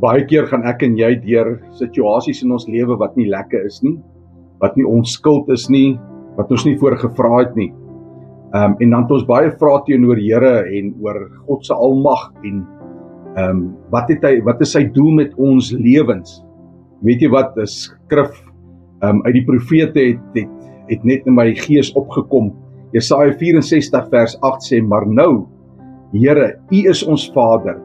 Baie keer gaan ek en jy deur situasies in ons lewe wat nie lekker is nie, wat nie ons skuld is nie, wat ons nie voor gevra het nie. En dan het ons baie vrae teenoor Here en oor God se almag en wat is sy doel met ons lewens? Weet jy wat, 'n skrif uit die profete het net in my gees opgekom. Jesaja 64 vers 8 sê, maar nou, Here, U is ons Vader.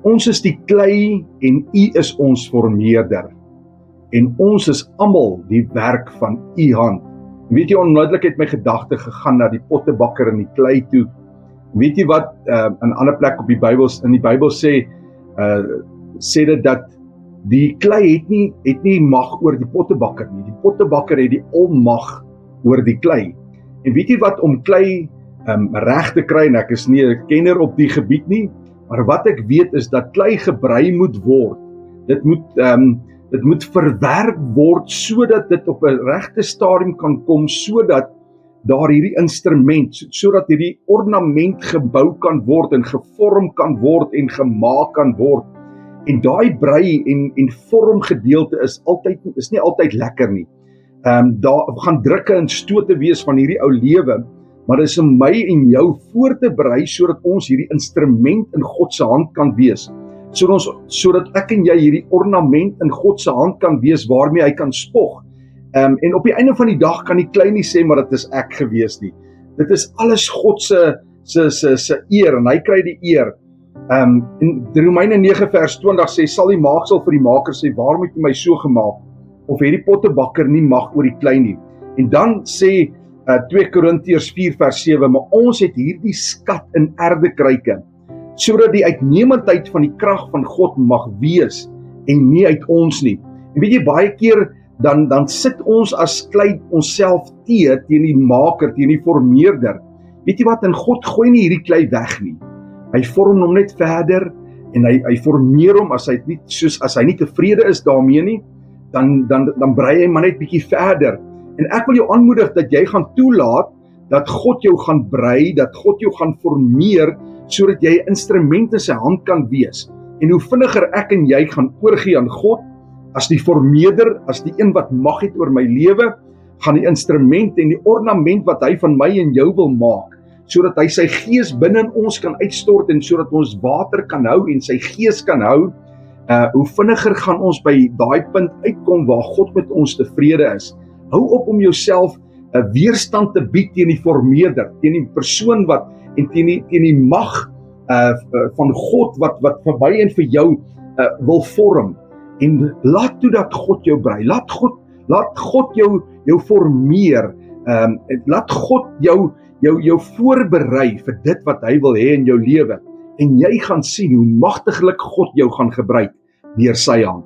Ons is die klei en U is ons vormeerder. En ons is almal die werk van U hand. Weet jy, onmiddellik het my gedagte gegaan na die pottebakker en die klei toe. Weet jy wat, in 'n ander plek in die Bybel sê dit dat die klei het nie mag oor die pottebakker nie. Die pottebakker het die almag oor die klei. En weet jy wat, om klei reg te kry, en ek is nie 'n kenner op die gebied nie, maar wat ek weet is dat klei gebrei moet word. Dit moet verwerk word sodat dit op 'n regte stadium kan kom, sodat daar hierdie instrument, sodat hierdie ornament gebou kan word en gevorm kan word en gemaak kan word. En daai brei en vorm gedeelte is nie altyd lekker nie. Daar gaan drukke en stote wees van hierdie ou lewe, maar dit is om my en jou voor te berei sodat ons hierdie instrument in God se hand kan wees. Sodat ek en jy hierdie ornament in God se hand kan wees waarmee hy kan spog. En op die einde van die dag kan die klei nie sê, maar dit is ek gewees nie. Dit is alles God se eer en hy kry die eer. In Romeine 9 vers 20 sê, sal die maaksel vir die maker sê, waarom het jy my so gemaak? Of het die pottebakker nie mag oor die klei nie? En dan sê 2 Korintiërs 4 vers 7, maar ons het hierdie skat in erdekruike, sodat die uitnemendheid van die krag van God mag wees, en nie uit ons nie. En weet jy, baie keer, dan sit ons as klei onsself teen die maker, teen die vormeerder. Weet jy wat, en God gooi nie hierdie klei weg nie. Hy vorm hom net verder, en hy formeer hom, as hy nie tevrede is daarmee nie, dan brei hy maar net bietjie verder. En ek wil jou aanmoedig dat jy gaan toelaat, dat God jou gaan brei, dat God jou gaan formeer, sodat jy 'n instrument in sy hand kan wees. En hoe vinniger ek en jy gaan oorgee aan God, as die formeerder, as die een wat mag het oor my lewe, gaan die instrument en die ornament wat hy van my en jou wil maak, sodat hy sy gees binne in ons kan uitstort en sodat ons water kan hou en sy gees kan hou, hoe vinniger gaan ons by daai punt uitkom waar God met ons tevrede is. Hou op om jouself 'n weerstand te bied teen die formeerder, teen die persoon en teen die mag van God wat vir my en vir jou wil vorm. En laat toe dat God jou brei. Laat God jou formeer. Laat God jou voorberei vir dit wat hy wil hê in jou lewe. En jy gaan sien hoe magtiglik God jou gaan gebruik deur sy hand.